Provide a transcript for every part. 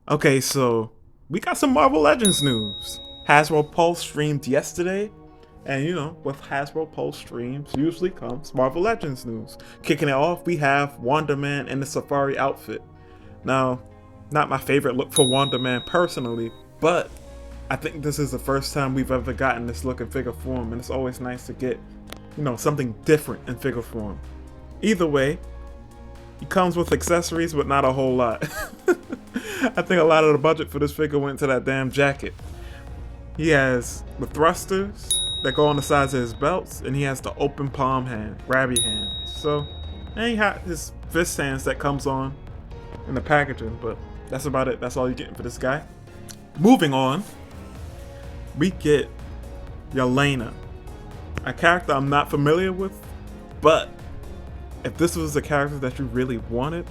Okay, so we got some Marvel Legends news. Hasbropulse streamed yesterday, and with Hasbropulse streams usually comes Marvel Legends news. Kicking it off, we have Wonder Man in the Safari outfit. Now, not my favorite look for Wonder Man personally, but I think this is the first time we've ever gotten this look in figure form, and it's always nice to get, something different in figure form. Either way, he comes with accessories, but not a whole lot. I think a lot of the budget for this figure went to that damn jacket. He has the thrusters that go on the sides of his belts, and he has the open palm hand, grabby hands. So, and he had his fist hands that comes on in the packaging, but that's about it. That's all you're getting for this guy. Moving on, we get Yelena, a character I'm not familiar with, but if this was the character that you really wanted,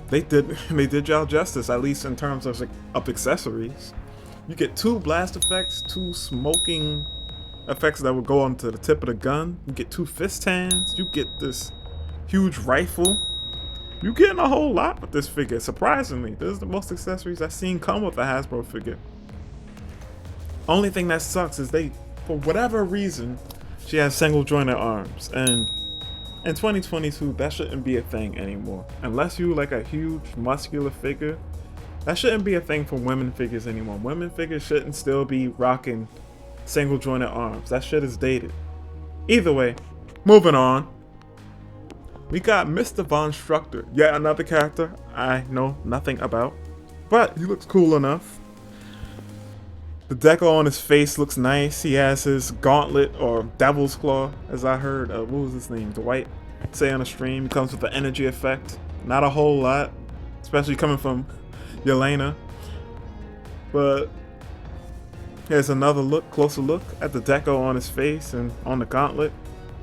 they did y'all justice, at least in terms of accessories. You get two blast effects, two smoking effects that would go onto the tip of the gun. You get two fist hands. You get this huge rifle. You getting a whole lot with this figure. Surprisingly, this is the most accessories I've seen come with a Hasbro figure. Only thing that sucks is for whatever reason, she has single jointed arms, and in 2022, that shouldn't be a thing anymore. Unless you like a huge muscular figure, that shouldn't be a thing for women figures anymore. Women figures shouldn't still be rocking single jointed arms. That shit is dated. Either way, moving on. We got Mr. Von Structor, yet another character I know nothing about, but he looks cool enough. The decal on his face looks nice. He has his gauntlet, or devil's claw, as I heard. What was his name? Dwight say on a stream. He comes with the energy effect. Not a whole lot, especially coming from Yelena. But here's another closer look at the deco on his face and on the gauntlet.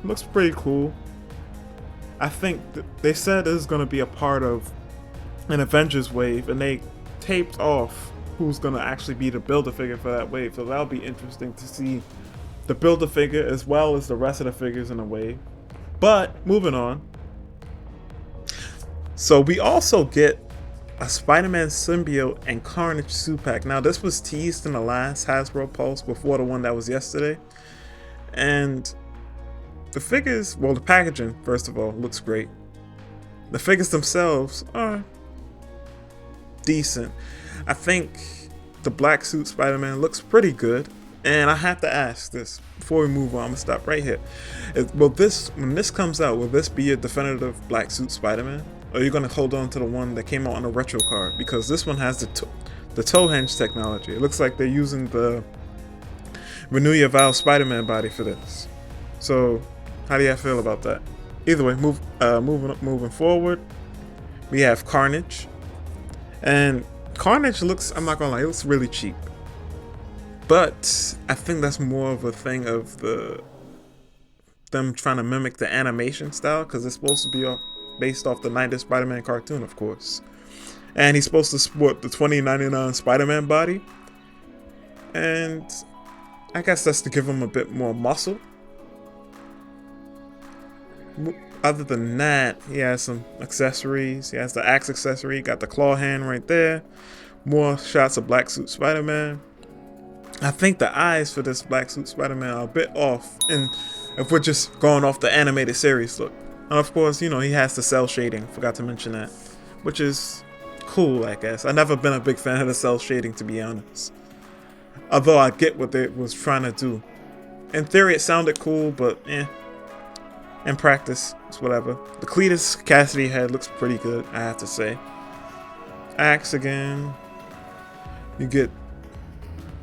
Looks pretty cool. I think they said this is going to be a part of an Avengers wave, and they taped off who's going to actually be the Build-A-Figure for that wave. So that'll be interesting to see the Build-A-Figure as well as the rest of the figures in the wave. But moving on. So we also get a Spider-Man symbiote and Carnage suit pack. Now this was teased in the last Hasbropulse before the one that was yesterday. And the figures, well, the packaging, first of all, looks great. The figures themselves are decent. I think the black suit Spider-Man looks pretty good. And I have to ask this before we move on. I'm gonna stop right here. When this comes out, will this be your definitive black suit Spider-Man? Or are you gonna hold on to the one that came out on the retro card? Because this one has the toe hinge technology. It looks like they're using the Renew Your Vow Spider-Man body for this. So how do you feel about that? Either way, moving forward, we have Carnage. And Carnage looks, I'm not gonna lie, it looks really cheap. But I think that's more of a thing of them trying to mimic the animation style, because it's supposed to be based off the 90s Spider-Man cartoon, of course. And he's supposed to sport the 2099 Spider-Man body. And I guess that's to give him a bit more muscle. Other than that, he has some accessories. He has the axe accessory, got the claw hand right there. More shots of black suit Spider-Man. I think the eyes for this black suit Spider-Man are a bit off, and if we're just going off the animated series look. And of course, he has the cell shading, forgot to mention that, which is cool, I guess. I've never been a big fan of the cell shading, to be honest. Although I get what they was trying to do. In theory, it sounded cool, but in practice, it's whatever. The Cletus Cassidy head looks pretty good, I have to say. Axe again. You get,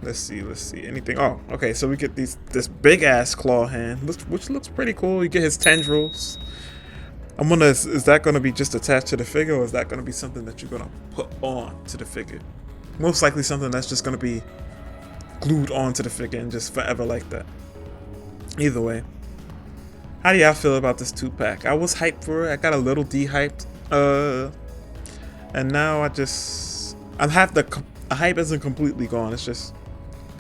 let's see, anything. Oh, okay, so we get this big ass claw hand, which looks pretty cool. You get his tendrils. I'm wondering, is that going to be just attached to the figure, or is that going to be something that you're going to put on to the figure? Most likely something that's just going to be glued onto the figure and just forever like that. Either way. How do y'all feel about this 2-pack? I was hyped for it. I got a little de-hyped. And now the hype isn't completely gone. It's just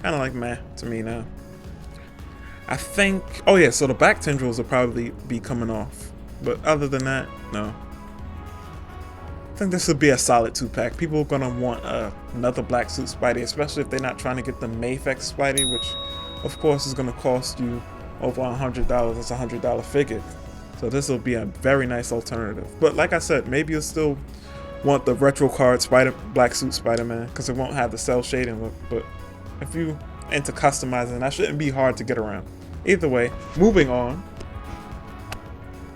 kind of like meh to me now. I think, oh yeah, so the back tendrils will probably be coming off. But other than that, no. I think this would be a solid 2-pack. People are gonna want another black suit Spidey, especially if they're not trying to get the Mayfex Spidey, which of course is gonna cost you over $100. It's a $100 figure. So this will be a very nice alternative. But like I said, maybe you'll still want the retro card black suit Spider-Man because it won't have the cell shading look. But if you into customizing, that shouldn't be hard to get around. Either way, moving on.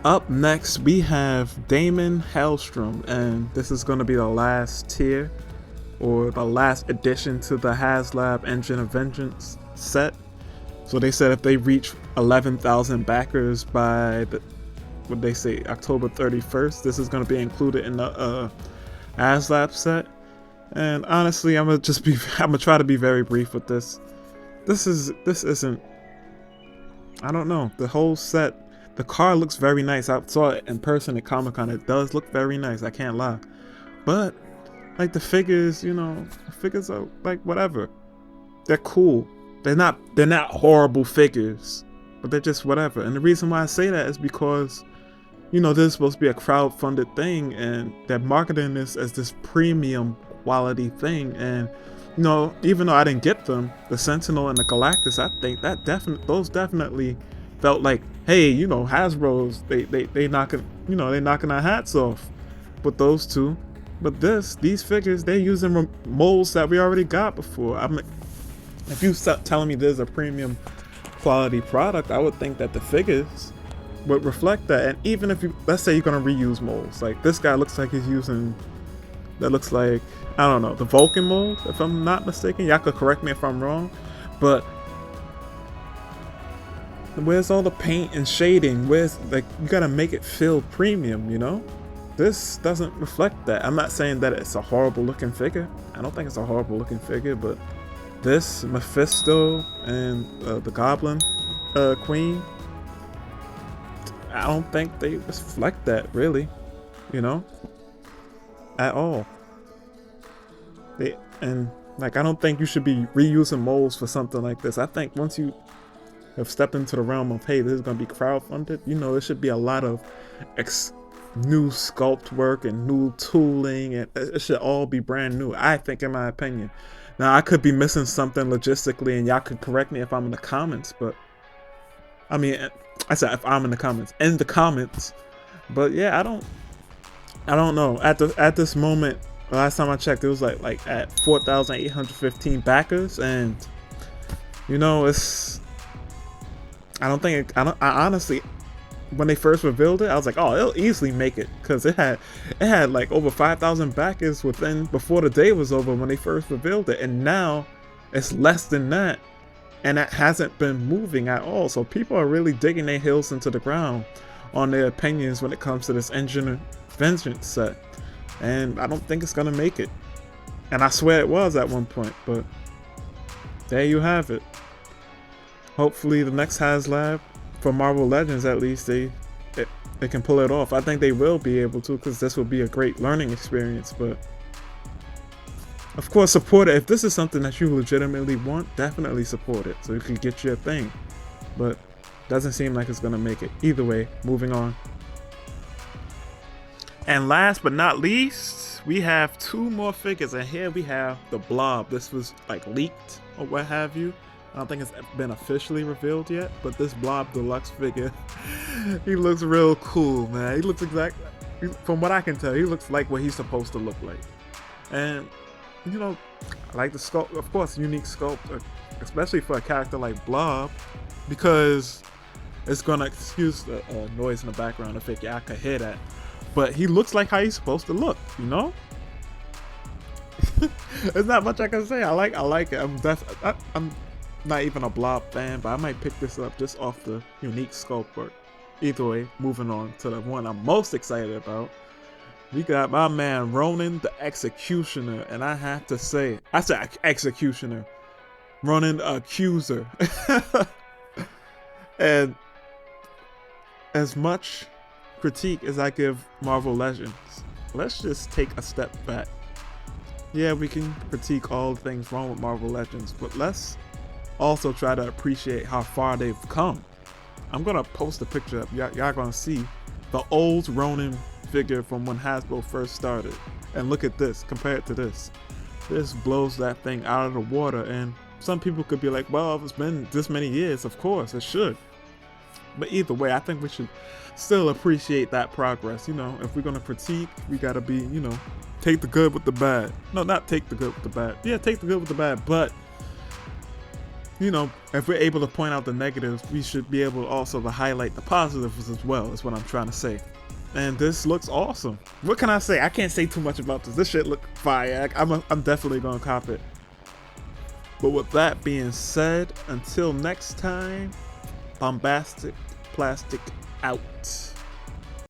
Up next, we have Damon Hellstrom, and this is going to be the last tier, or the last addition to the HasLab Engine of Vengeance set. So they said if they reach 11,000 backers by what they say, October 31st, this is going to be included in the HasLab set. And honestly, I'm gonna try to be very brief with this. This isn't. I don't know. The whole set. The car looks very nice. I saw it in person at Comic-Con. It does look very nice. I can't lie. But like the figures, the figures are like whatever. They're cool. They're not horrible figures, but they're just whatever. And the reason why I say that is because, this is supposed to be a crowd-funded thing, and they're marketing this as this premium quality thing. And even though I didn't get them, the Sentinel and the Galactus, I think that those definitely felt like, hey, Hasbro's they knocking our hats off with those two. But these figures, they're using molds that we already got before. If you start telling me there's a premium quality product, I would think that the figures would reflect that. And even if let's say you're gonna reuse molds, like this guy looks like he's using, that looks like, I don't know, the Vulcan mold, if I'm not mistaken. Y'all could correct me if I'm wrong, but where's all the paint and shading? Where's, like, you gotta make it feel premium, This doesn't reflect that. I'm not saying that it's a horrible looking figure. I don't think it's a horrible looking figure, but this, Mephisto, and the Goblin Queen, I don't think they reflect that really, at all. I don't think you should be reusing molds for something like this. I think once you have stepped into the realm of, hey, this is going to be crowdfunded, it should be a lot of new sculpt work and new tooling, and it should all be brand new, I think, in my opinion. Now, I could be missing something logistically, and y'all could correct me if I'm in the comments, but I said if I'm in the comments, but yeah, I don't know. At this moment, last time I checked, it was like at 4,815 backers, and it's, I honestly, when they first revealed it, I was like, oh, it'll easily make it, because it had like over 5,000 backers before the day was over when they first revealed it, and now it's less than that, and that hasn't been moving at all. So people are really digging their heels into the ground on their opinions when it comes to this Engine of Vengeance set, and I don't think it's gonna make it. And I swear it was at one point, but there you have it. Hopefully the next HasLab, for Marvel Legends at least, they can pull it off. I think they will be able to, because this will be a great learning experience. But of course, support it. If this is something that you legitimately want, definitely support it so you can get your thing. But doesn't seem like it's gonna make it. Either way, moving on. And last but not least, we have two more figures, and here we have the Blob. This was like leaked or what have you. I don't think it's been officially revealed yet, but this Blob Deluxe figure, he looks real cool, man. He looks from what I can tell, he looks like what he's supposed to look like. And, I like the sculpt, of course, unique sculpt, especially for a character like Blob, because it's gonna, excuse the noise in the background, I think y'all could hear that. But he looks like how he's supposed to look, There's not much I can say. I like it. I'm not even a Blob fan, but I might pick this up just off the unique sculpt work. Either way, moving on to the one I'm most excited about. We got my man Ronin the Executioner, and I have to say, I said Executioner, Ronin Accuser. And as much critique as I give Marvel Legends, let's just take a step back. Yeah, we can critique all the things wrong with Marvel Legends, but let's also try to appreciate how far they've come. I'm gonna post a picture up. Y'all gonna see the old Ronin figure from when Hasbro first started. And look at this, compared to this. This blows that thing out of the water, and some people could be like, well, it's been this many years, of course, it should. But either way, I think we should still appreciate that progress. You know, if we're gonna critique, we gotta be, you know, take the good with the bad. No, not take the good with the bad. Yeah, take the good with the bad, but you know, if we're able to point out the negatives, we should be able also to highlight the positives as well, is what I'm trying to say. And this looks awesome. What can I say? I can't say too much about this. This shit look fire. I'm definitely gonna cop it. But with that being said, until next time, Bombastic Plastic out.